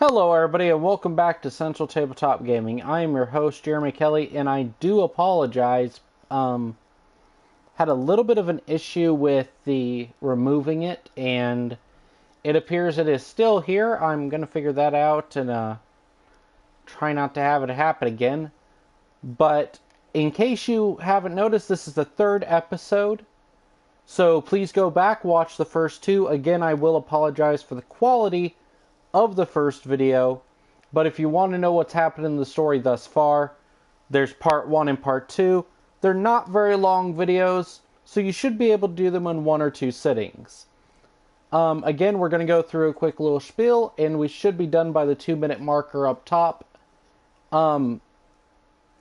Hello everybody and welcome back to Central Tabletop Gaming. I am your host Jeremy Kelly and I do apologize. Had a little bit of an issue with the removing it and it appears it is still here. I'm going to figure that out and try not to have it happen again. But in case you haven't noticed, this is the third episode. So please go back, watch the first two. Again, I will apologize for the quality of the first video, but if you want to know what's happened in the story thus far, there's part 1 and part 2. They're not very long videos, so you should be able to do them in 1 or 2 sittings. Again, we're going to go through a quick little spiel, and we should be done by the 2-minute marker up top. I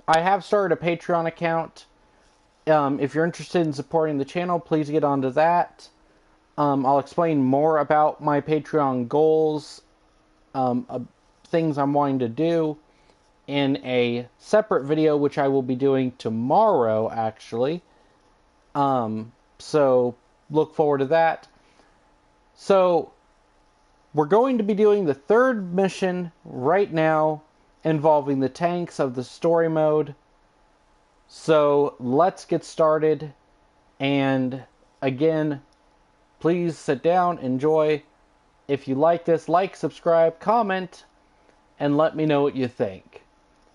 have started a Patreon account. If you're interested in supporting the channel, please get onto that. I'll explain more about my Patreon goals, things I'm wanting to do in a separate video, which I will be doing tomorrow, actually. So look forward to that. So we're going to be doing the third mission right now, involving the tanks of the story mode. So let's get started. And again, please sit down, enjoy. If you like this, like, subscribe, comment, and let me know what you think.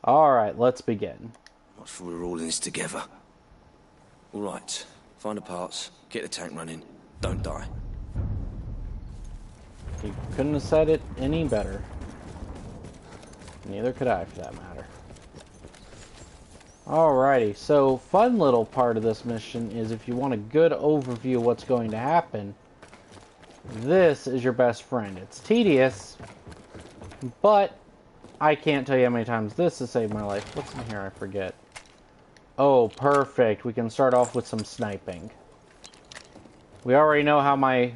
Alright, let's begin. Not sure we're all in this together. Alright, find the parts, get the tank running, don't die. You couldn't have said it any better. Neither could I, for that matter. Alrighty, so fun little part of this mission is if you want a good overview of what's going to happen, this is your best friend. It's tedious, but I can't tell you how many times this has saved my life. What's in here? I forget. Oh, perfect. We can start off with some sniping. We already know how my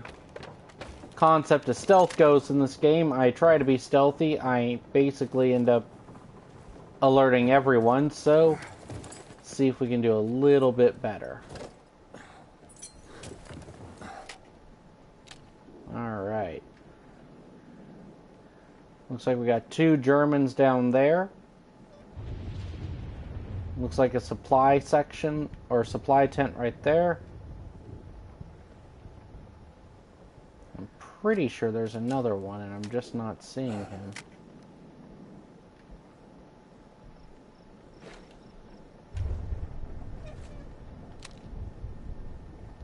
concept of stealth goes in this game. I try to be stealthy. I basically end up alerting everyone, so let's see if we can do a little bit better. Alright. Looks like we got 2 Germans down there. Looks like a supply section or supply tent right there. I'm pretty sure there's another one and I'm just not seeing him.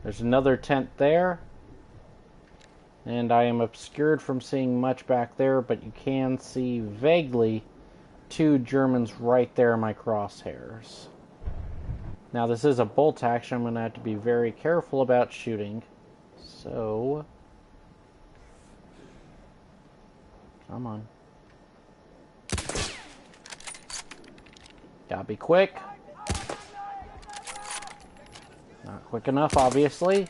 There's another tent there. And I am obscured from seeing much back there, but you can see vaguely 2 Germans right there in my crosshairs. Now this is a bolt action. I'm going to have to be very careful about shooting. So, come on. Gotta be quick. Not quick enough, obviously.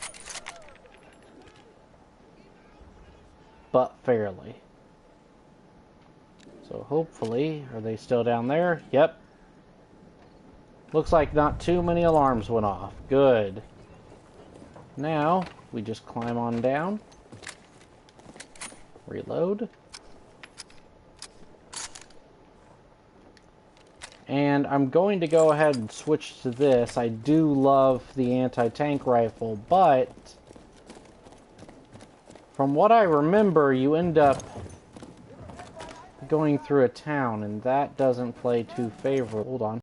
But fairly. So hopefully, are they still down there? Yep. Looks like not too many alarms went off. Good. Now, we just climb on down. Reload. And I'm going to go ahead and switch to this. I do love the anti-tank rifle, but from what I remember, you end up going through a town, and that doesn't play too favorable. Hold on.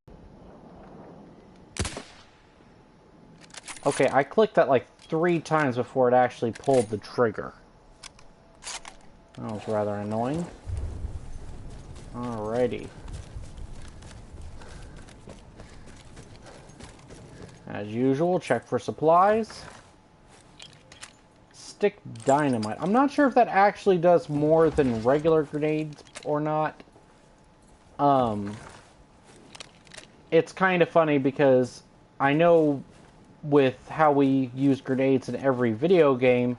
Okay, I clicked that like 3 times before it actually pulled the trigger. That was rather annoying. Alrighty. As usual, check for supplies. Stick dynamite. I'm not sure if that actually does more than regular grenades or not. It's kind of funny because I know with how we use grenades in every video game,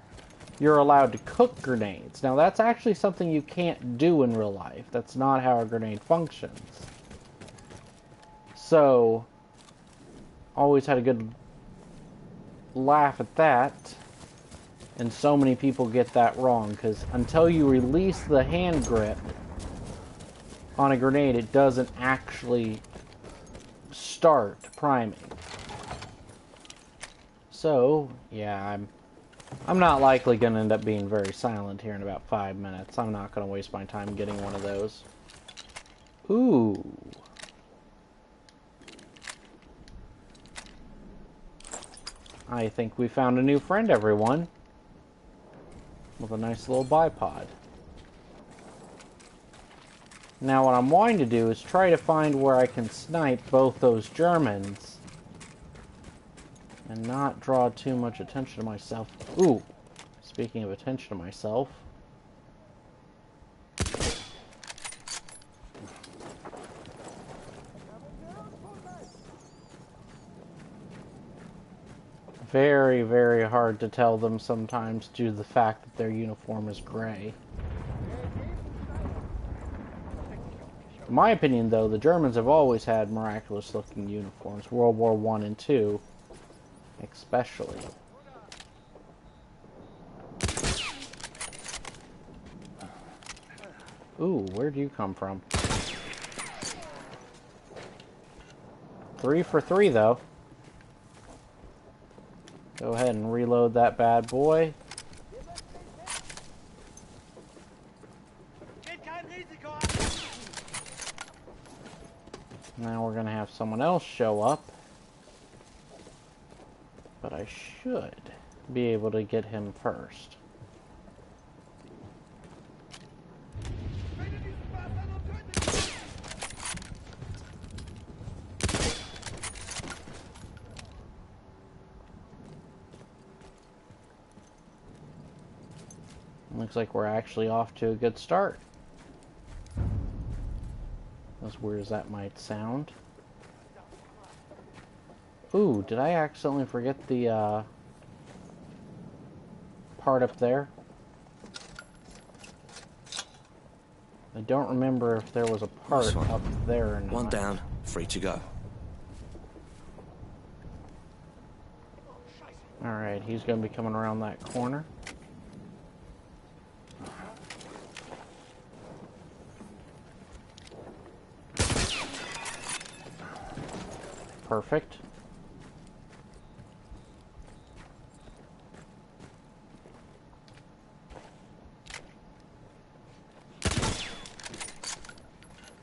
you're allowed to cook grenades. Now that's actually something you can't do in real life. That's not how a grenade functions. So, always had a good laugh at that. And so many people get that wrong, because until you release the hand grip, on a grenade, it doesn't actually start priming. So, yeah, I'm not likely going to end up being very silent here in about 5 minutes. I'm not going to waste my time getting one of those. Ooh. I think we found a new friend, everyone. With a nice little bipod. Now what I'm wanting to do is try to find where I can snipe both those Germans. And not draw too much attention to myself. Ooh. Speaking of attention to myself. Very, very hard to tell them sometimes due to the fact that their uniform is gray. In my opinion, though, the Germans have always had miraculous-looking uniforms. World War I and II, especially. Ooh, where'd you come from? 3 for 3, though. Go ahead and reload that bad boy. Now we're gonna have someone else show up. But I should be able to get him first. Looks like we're actually off to a good start. As weird as that might sound. Ooh, did I accidentally forget the part up there? I don't remember if there was a part up there or not. One down, free to go. Alright, he's going to be coming around that corner. Perfect.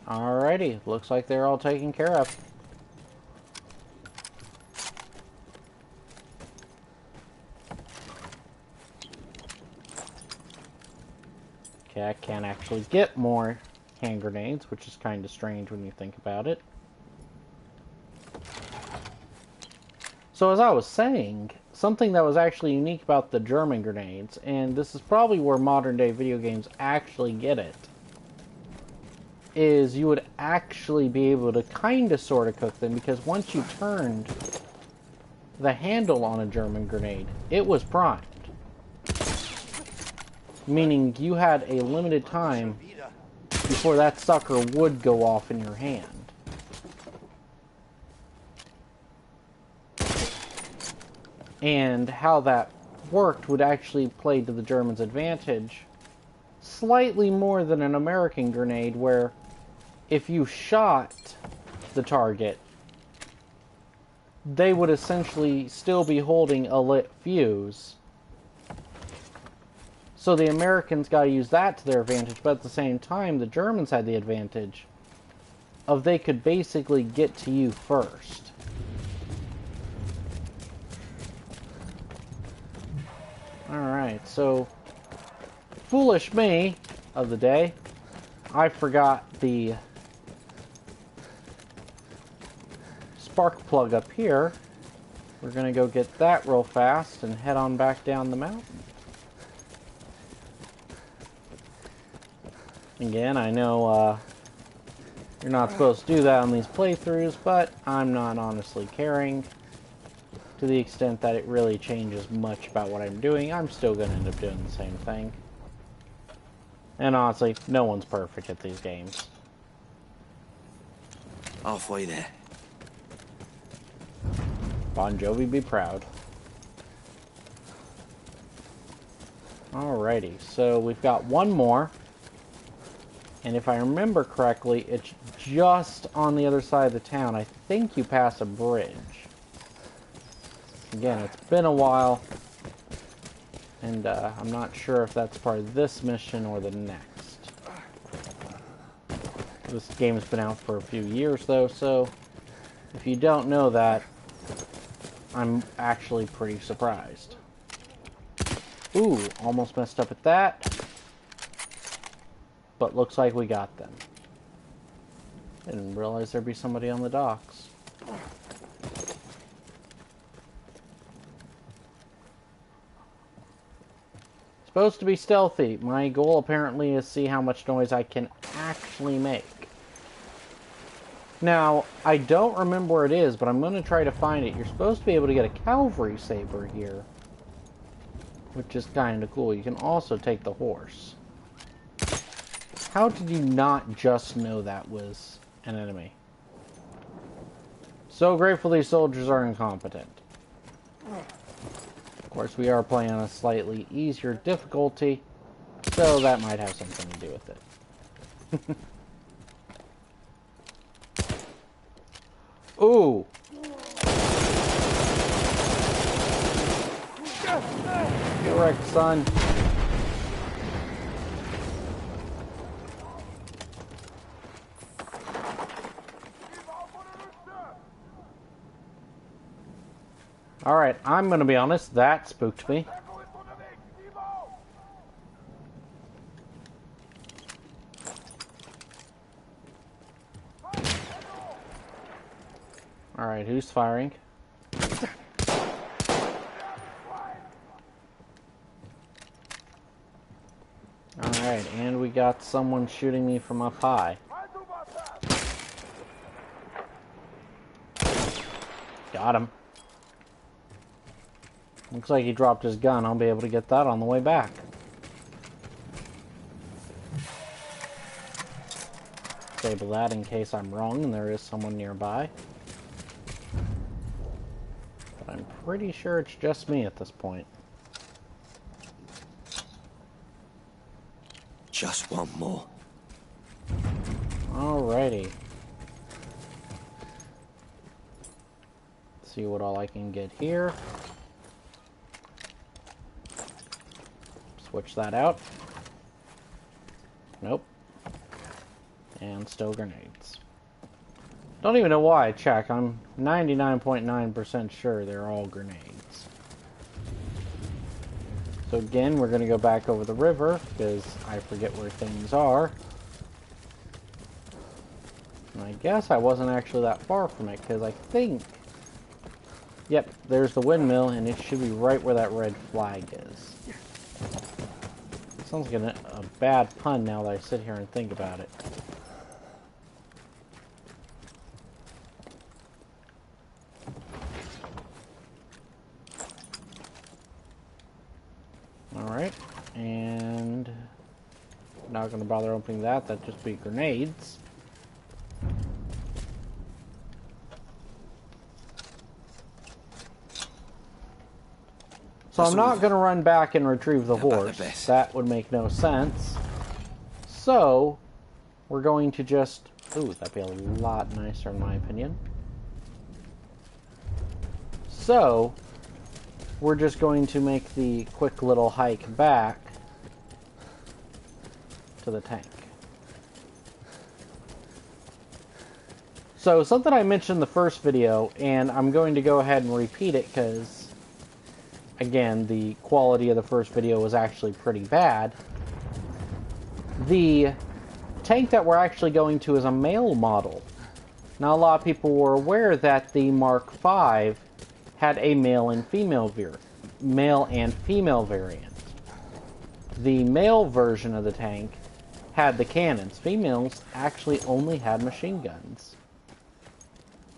Alrighty, looks like they're all taken care of. Okay, I can't actually get more hand grenades, which is kind of strange when you think about it. So as I was saying, something that was actually unique about the German grenades, and this is probably where modern day video games actually get it, is you would actually be able to kind of sort of cook them, because once you turned the handle on a German grenade, it was primed. Meaning you had a limited time before that sucker would go off in your hand. And how that worked would actually play to the Germans' advantage slightly more than an American grenade, where if you shot the target, they would essentially still be holding a lit fuse. So the Americans got to use that to their advantage, but at the same time, the Germans had the advantage of they could basically get to you first. Alright, so foolish me of the day, I forgot the spark plug up here. We're gonna go get that real fast and head on back down the mountain. Again, I know you're not supposed to do that on these playthroughs, but I'm not honestly caring. To the extent that it really changes much about what I'm doing, I'm still going to end up doing the same thing. And honestly, no one's perfect at these games. Halfway there. Bon Jovi be proud. Alrighty, so we've got one more. And if I remember correctly, it's just on the other side of the town. I think you pass a bridge. Again, it's been a while. And I'm not sure if that's part of this mission or the next. This game's been out for a few years, though, so if you don't know that, I'm actually pretty surprised. Ooh, almost messed up at that. But looks like we got them. Didn't realize there'd be somebody on the docks. Supposed to be stealthy. My goal apparently is to see how much noise I can actually make. Now, I don't remember where it is, but I'm going to try to find it. You're supposed to be able to get a cavalry saber here, which is kind of cool. You can also take the horse. How did you not just know that was an enemy? So grateful these soldiers are incompetent. Of course, we are playing on a slightly easier difficulty, so that might have something to do with it. Ooh! Get wrecked, son. Alright, I'm gonna be honest, that spooked me. Alright, who's firing? Alright, and we got someone shooting me from up high. Got him. Looks like he dropped his gun. I'll be able to get that on the way back. Disable that in case I'm wrong and there is someone nearby. But I'm pretty sure it's just me at this point. Just one more. Alrighty. See what all I can get here. Switch that out. Nope. And still grenades. Don't even know why I check. I'm 99.9% sure they're all grenades. So again, we're going to go back over the river because I forget where things are. And I guess I wasn't actually that far from it because I think... Yep, there's the windmill and it should be right where that red flag is. Sounds like a bad pun now that I sit here and think about it. Alright, and not going to bother opening that, that'd just be grenades. So I'm not going to run back and retrieve the horse. That would make no sense. So, we're going to just... Ooh, that'd be a lot nicer in my opinion. So, we're just going to make the quick little hike back to the tank. So, something I mentioned in the first video, and I'm going to go ahead and repeat it because... Again, the quality of the first video was actually pretty bad. The tank that we're actually going to is a male model. Now, a lot of people were aware that the Mark V had a male and female variant. The male version of the tank had the cannons. Females actually only had machine guns.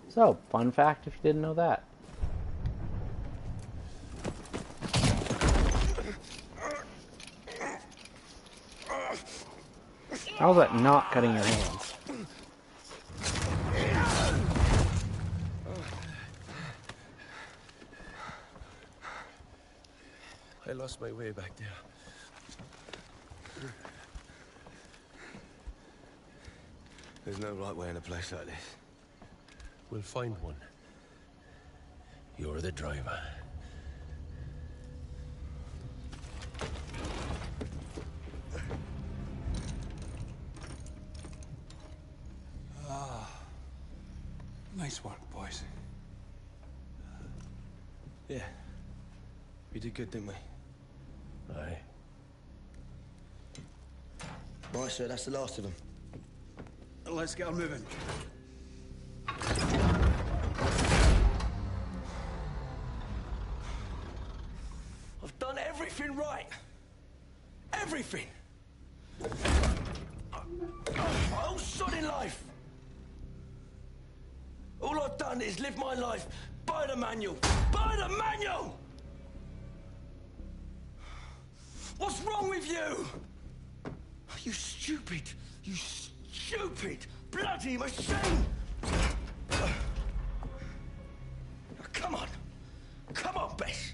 So, fun fact if you didn't know that. How's that not cutting your hands? I lost my way back there. There's no right way in a place like this. We'll find one. You're the driver. Nice work, boys. Yeah. We did good, didn't we? Aye. Right, sir, that's the last of them. Let's get on moving. I've done everything right. Everything. My whole sodding life. All I've done is live my life by the manual. By the manual! What's wrong with you? You stupid, bloody machine! Come on. Come on, Bess.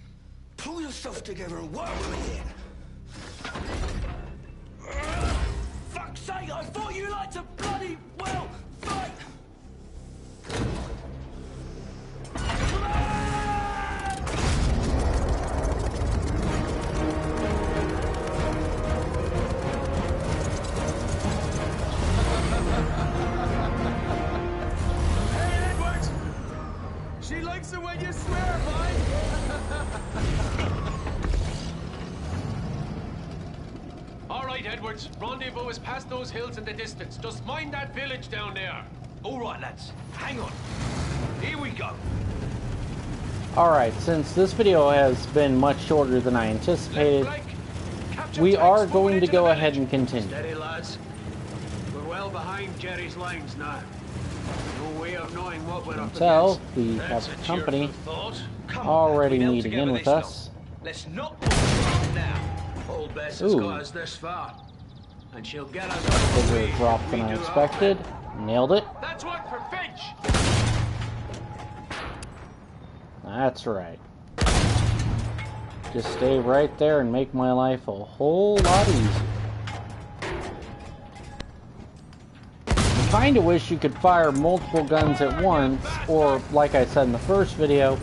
Pull yourself together and work with me here. Fuck's sake, I thought you liked to bloody well fight! She likes it when you swear, boy! All right, Edwards. Rendezvous is past those hills in the distance. Just mind that village down there. All right, lads. Hang on. Here we go. Alright, since this video has been much shorter than I anticipated, we are going to go ahead and continue. Steady, lads. We're well behind Jerry's lines now. No way of knowing what we're up So, against. we have That's a company cheerful thought. Come on, already we've held meeting together in with this us. long. Let's not pull it now. Old Bess has Ooh. got us this far, and she'll get us on the Bigger way drop if than we I do our expected. bit. Nailed it. That's one for Finch! That's right. Just stay right there and make my life a whole lot easier. I kinda wish you could fire multiple guns at once, or like I said in the first video,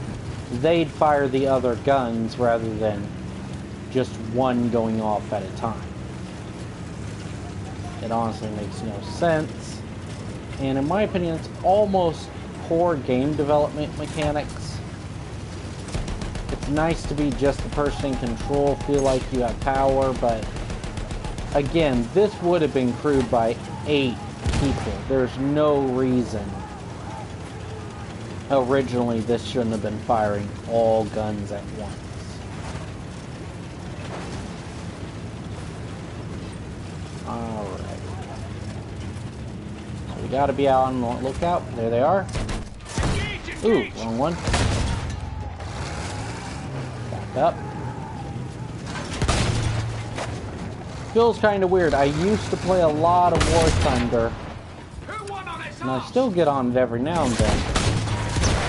they'd fire the other guns rather than just one going off at a time. It honestly makes no sense. And in my opinion, it's almost poor game development mechanics. It's nice to be just the person in control, feel like you have power, but again, this would have been crewed by 8 people. There's no reason originally this shouldn't have been firing all guns at once. Alright. So we gotta be out on the lookout. There they are. Ooh, wrong one. Back up. Feels kind of weird. I used to play a lot of War Thunder, and I still get on it every now and then.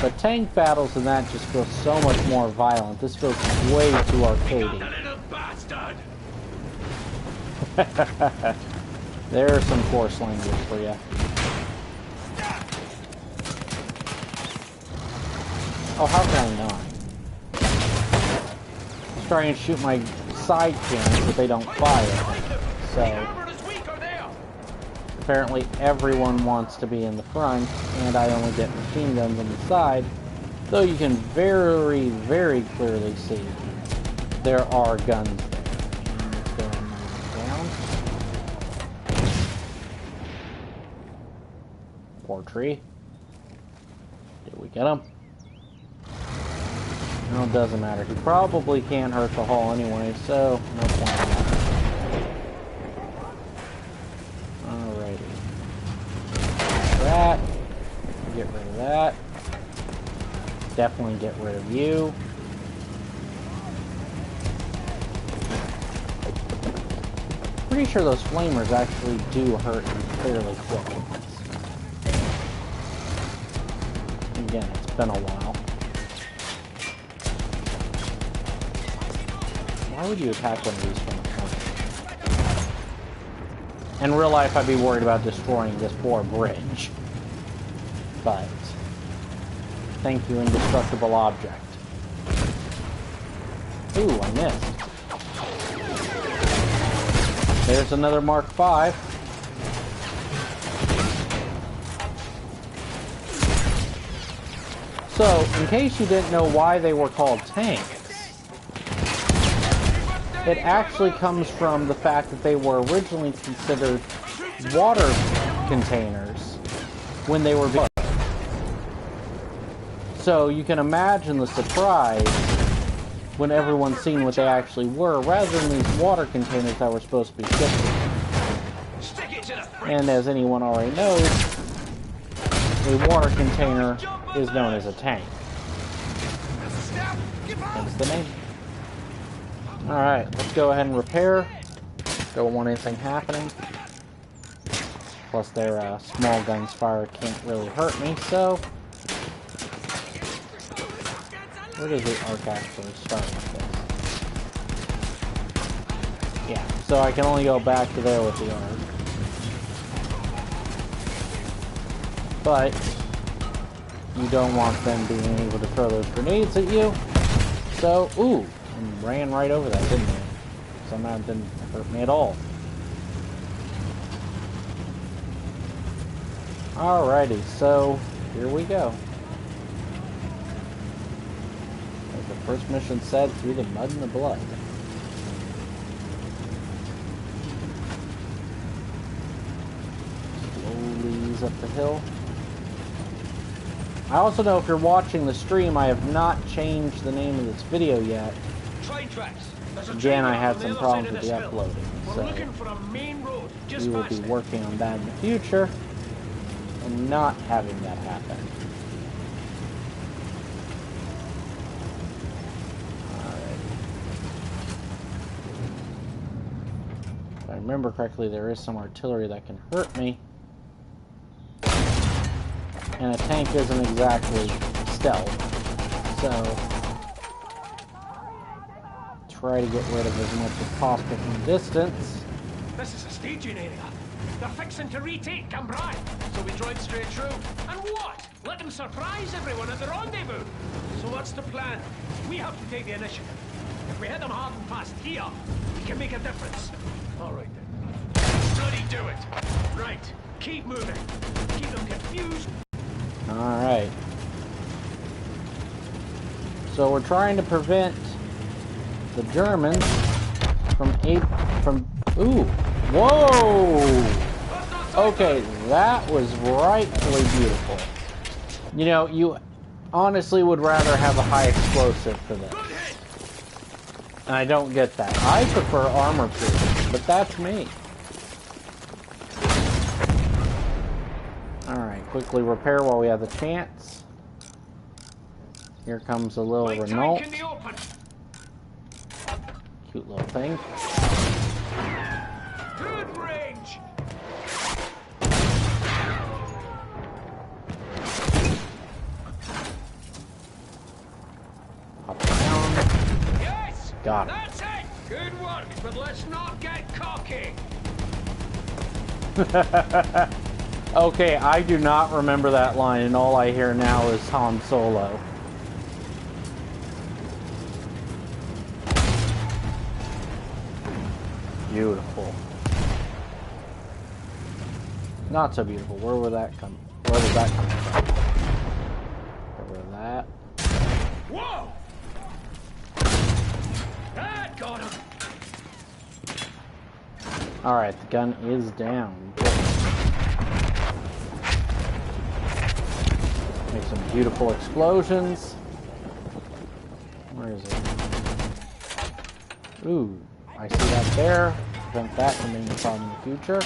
But tank battles and that just feel so much more violent. This feels way too arcadey. There's some coarse language for you. Oh, how can I not? Let's try and shoot my side cannons, but they don't fire. So, apparently everyone wants to be in the front, and I only get machine guns on the side. Though you can very, very clearly see there are guns there. Let's go and move down. Poor tree. Did we get him? No, it doesn't matter. He probably can't hurt the hull anyway, so no point in that. Alrighty. That. Get rid of that. Definitely get rid of you. Pretty sure those flamers actually do hurt you fairly quick. Again, it's been a while. Why would you attack one of these from the front? In real life, I'd be worried about destroying this poor bridge. But, thank you, indestructible object. Ooh, I missed. There's another Mark V. So, in case you didn't know why they were called tanks, it actually comes from the fact that they were originally considered water containers when they were built. So you can imagine the surprise when everyone's seen what they actually were, rather than these water containers that were supposed to be shipping. And as anyone already knows, a water container is known as a tank. Hence the name. Alright, let's go ahead and repair. Don't want anything happening. Plus their small guns fire can't really hurt me, so... Where does the arc actually start with this? Yeah, so I can only go back to there with the arc. But you don't want them being able to throw those grenades at you. So, ooh, and ran right over that, didn't they? Somehow it didn't hurt me at all. Alrighty, so here we go. As the first mission said, through the mud and the blood. Slowly ease up the hill. I also know if you're watching the stream, I have not changed the name of this video yet. Again, I had some problems with the uploading, so we will be working on that in the future and not having that happen. Alright. If I remember correctly, there is some artillery that can hurt me. And a tank isn't exactly stealth, so try to get rid of as much as possible from distance. This is a staging area. They're fixing to retake Cambrai. So we drive straight through. And what? Let them surprise everyone at the rendezvous. So what's the plan? We have to take the initiative. If we hit them hard and fast here, we can make a difference. All right then. Bloody do it. Right. Keep moving. Keep them confused. Alright. So we're trying to prevent the Germans from ooh. Whoa! Okay, that was rightfully beautiful. You know, you honestly would rather have a high explosive for this. And I don't get that. I prefer armor piercing, but that's me. Alright, quickly repair while we have the chance. Here comes a little Renault. Cute little thing. Good range. Pop down. Yes! Got it. That's it! Good work, but let's not get cocky. Okay, I do not remember that line, and all I hear now is Han Solo. Beautiful. Not so beautiful. Where would that come? Where did that come from? Get rid of that. Whoa! That got him. Alright, the gun is down. Make some beautiful explosions. Where is it? Ooh, I see that there. Prevent that from being a problem in the future. A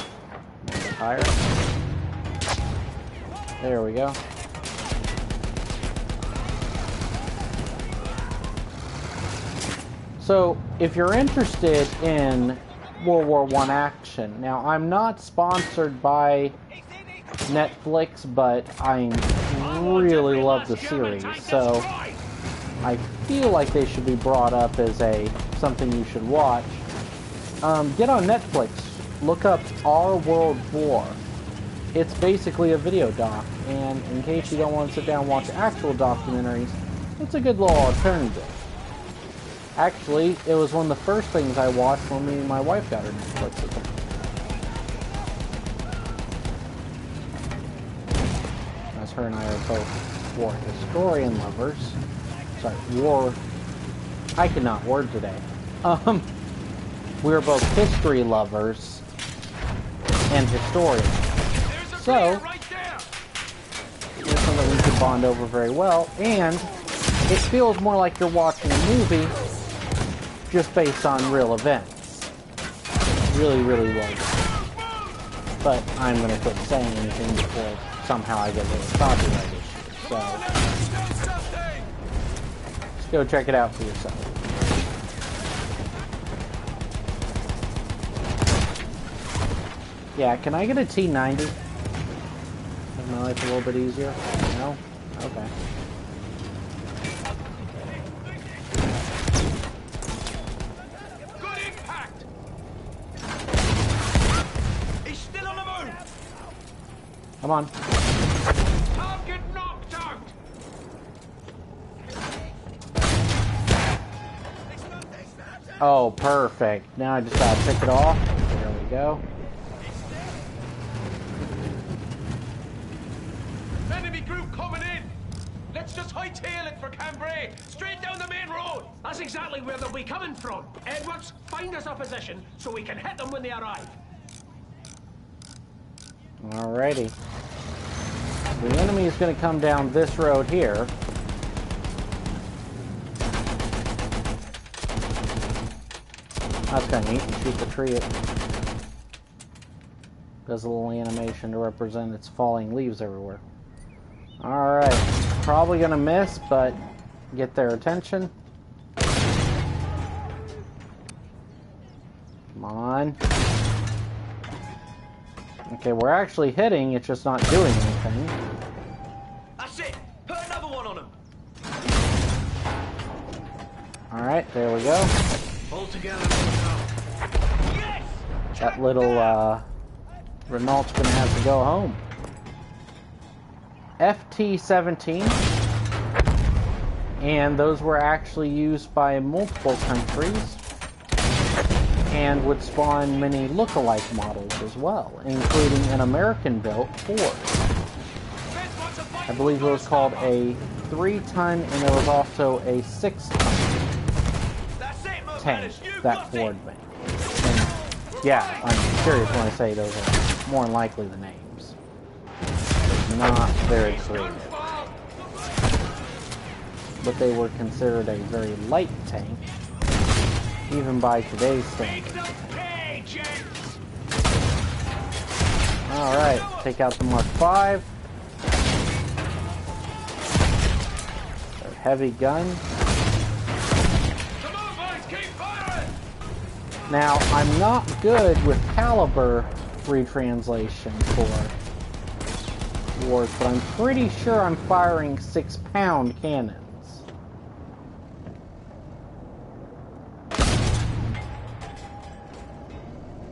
bit higher. There we go. So, if you're interested in World War I action, now I'm not sponsored by Netflix, but I really love the series, so I feel like they should be brought up as something you should watch. Get on Netflix look up Our World War. It's basically a video doc, and in case you don't want to sit down and watch actual documentaries, it's a good little alternative. Actually, it was one of the first things I watched when me and my wife got her Netflix account. As her and I are both war historian lovers. Sorry, war... I cannot word today. We are both history lovers and historians. So, it's something we can bond over very well, and it feels more like you're watching a movie just based on real events. Really, really well done. But I'm going to quit saying anything before somehow I get a little copyright issue. So, just go check it out for yourself. Yeah, can I get a T90? Make my life a little bit easier? No? Okay. Good impact! He's still on the move! Come on. Target knocked out! Oh, perfect. Now I just gotta pick it off. There we go. Enemy group coming in! Let's just hightail it for Cambrai! Straight down the main road! That's exactly where they'll be coming from. Edwards, find us a position so we can hit them when they arrive. Alrighty. The enemy is going to come down this road here. That's kind of neat. Shoot the tree. It does a little animation to represent its falling leaves everywhere. Alright. Probably going to miss, but get their attention. Come on. Okay, we're actually hitting, it's just not doing anything. That's it! Put another one on him! Alright, there we go. All together. Yes! That little, Renault's gonna have to go home. FT-17. And those were actually used by multiple countries. And would spawn many look-alike models as well, including an American-built Ford. I believe it was called a 3-ton, and there was also a 6-ton tank that Ford made. And yeah, I'm serious when I say those are more than likely the names. It's not very creative. But they were considered a very light tank, even by today's standards. Alright, take out the Mark V. Their heavy gun. Come on, boys, keep firing! Now, I'm not good with caliber retranslation for wars, but I'm pretty sure I'm firing 6-pound cannons.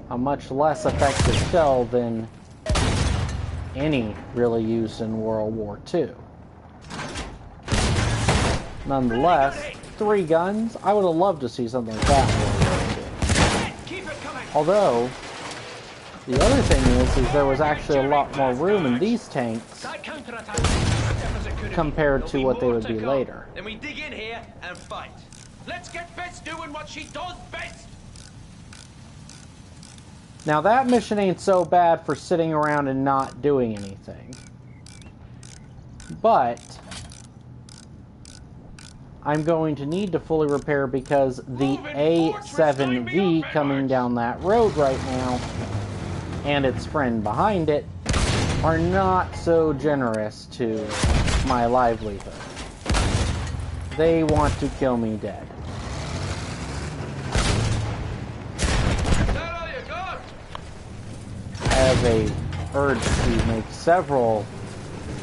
A much less effective shell than any really used in World War II. Nonetheless, 3 guns, I would have loved to see something like that in World War II. Although, the other thing is there was actually a lot more room in these tanks compared to what they would be later. Then we dig in here and fight. Let's get Bess doing what she does best! Now that mission ain't so bad for sitting around and not doing anything. But I'm going to need to fully repair because the A7V coming down that road right now and its friend behind it are not so generous to my livelihood. They want to kill me dead. I have a urge to make several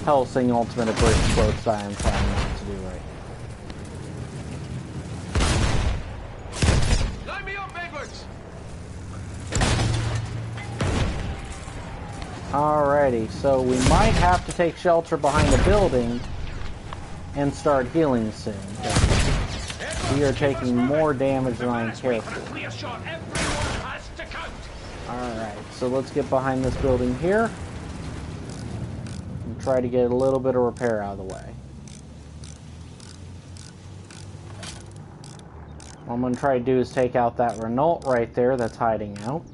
Helsing Ultimate Abridged quotes I am trying not to do right Line me up, Edwards! Alrighty, so we might have to take shelter behind a building and start healing soon. We are taking more damage than I care for. Alright, so let's get behind this building here and try to get a little bit of repair out of the way. What I'm going to try to do is take out that Renault right there that's hiding out.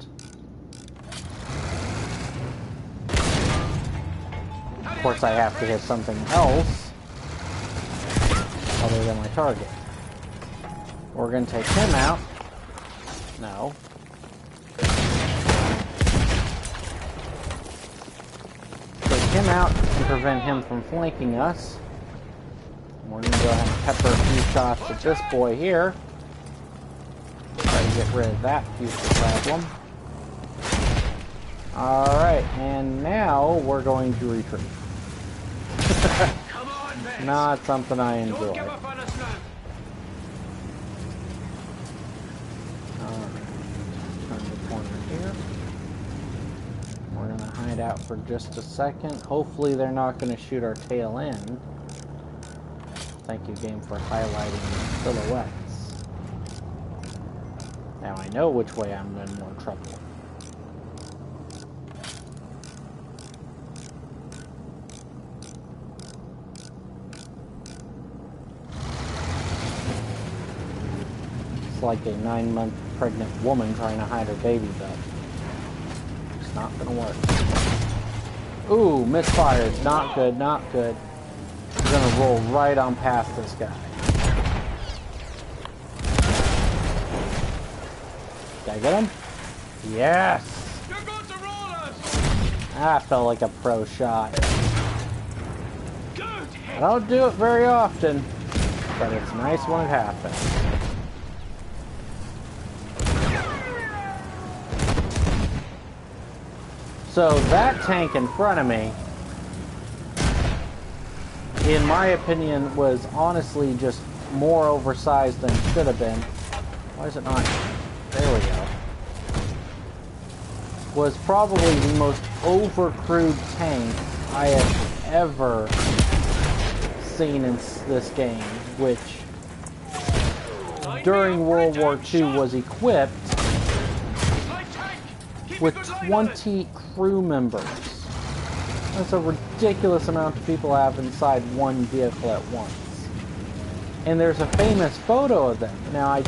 Of course, I have to hit something else other than my target. We're going to take him out. No. Take him out and prevent him from flanking us. We're going to go ahead and pepper a few shots at this boy here. Try to get rid of that future problem. Alright, and now we're going to retreat. Not something I enjoy. Alright, turn the corner here. We're going to hide out for just a second. Hopefully they're not going to shoot our tail end. Thank you, game, for highlighting the silhouettes. Now I know which way I'm in more trouble. It's like a 9-month pregnant woman trying to hide her baby butt. It's not gonna work. Ooh, misfired. Not good, not good. We're gonna roll right on past this guy. Did I get him? Yes! You're going to roll us! That felt like a pro shot. Good. I don't do it very often, but it's nice when it happens. So that tank in front of me, in my opinion, was honestly just more oversized than it should have been. Why is it not? There we go. Was probably the most overcrewed tank I have ever seen in this game, which during World War II was equipped with 20 crew members. That's a ridiculous amount of people have inside one vehicle at once. And there's a famous photo of them. Now, I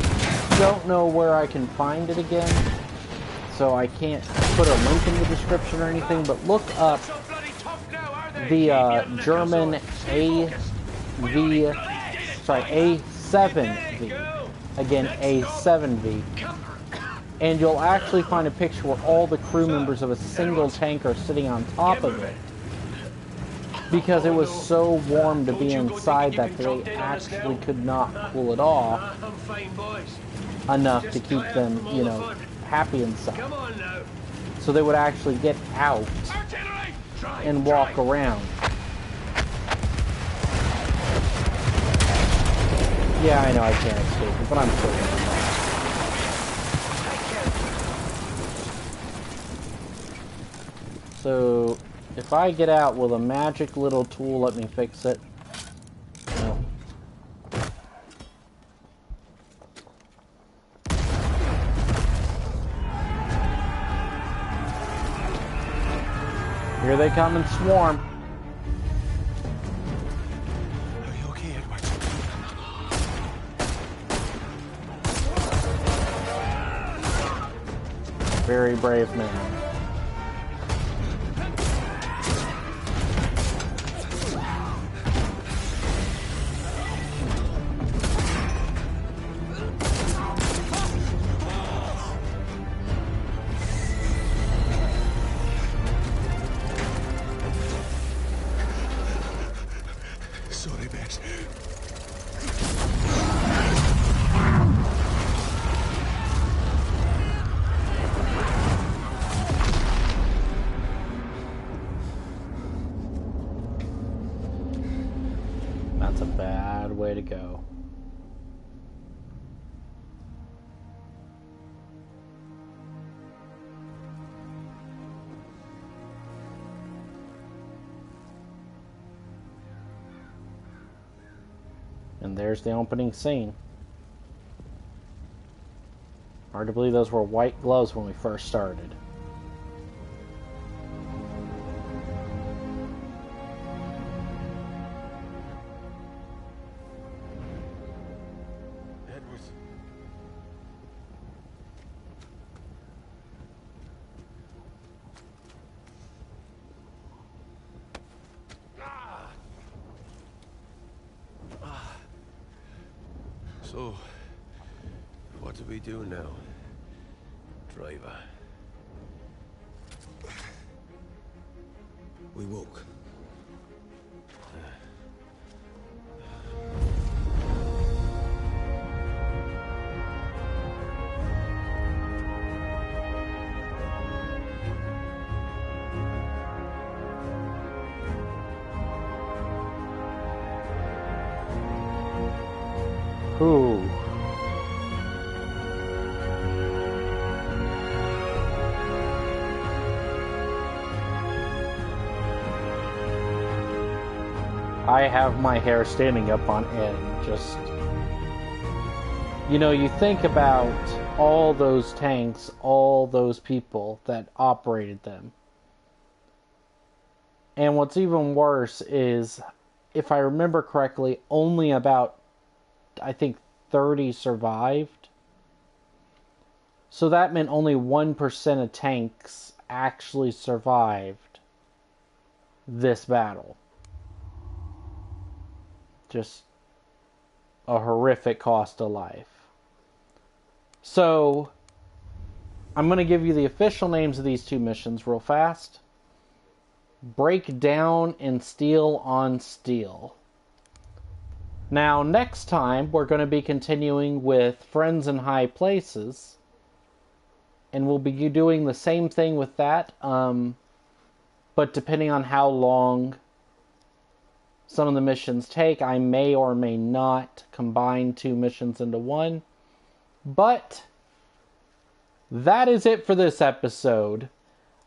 don't know where I can find it again, so I can't put a link in the description or anything, but look up the German A7V. Again, A7V. And you'll actually find a picture where all the crew members of a single tank are sitting on top of it. Because it was so warm to be inside that they actually could not cool it off enough to keep them, you know, happy inside. So they would actually get out and walk around. Yeah, I know I can't escape it, but I'm sure. So, if I get out, will a magic little tool let me fix it? No. Here they come and swarm. Are you okay, Edward? Very brave man. Sorry, Bess. That's a bad way to go. And there's the opening scene. Hard to believe those were white gloves when we first started. Edwards. So, what do we do now, driver? We walk. Ooh. I have my hair standing up on end. Just, you know, you think about all those tanks, all those people that operated them. And what's even worse is, if I remember correctly, only about, I think, 30 survived. So that meant only 1% of tanks actually survived this battle. Just a horrific cost of life. So, I'm going to give you the official names of these two missions real fast. Breakdown and Steel on Steel. Now, next time, we're going to be continuing with Friends in High Places. And we'll be doing the same thing with that. But depending on how long some of the missions take, I may or may not combine two missions into one. But that is it for this episode.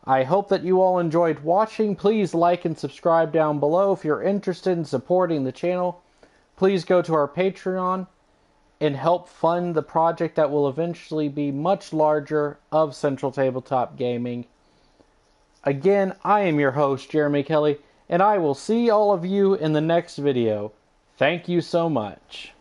I hope that you all enjoyed watching. Please like and subscribe down below. If you're interested in supporting the channel, please go to our Patreon and help fund the project that will eventually be much larger of Central Tabletop Gaming. Again, I am your host, Jeremy Kelly, and I will see all of you in the next video. Thank you so much.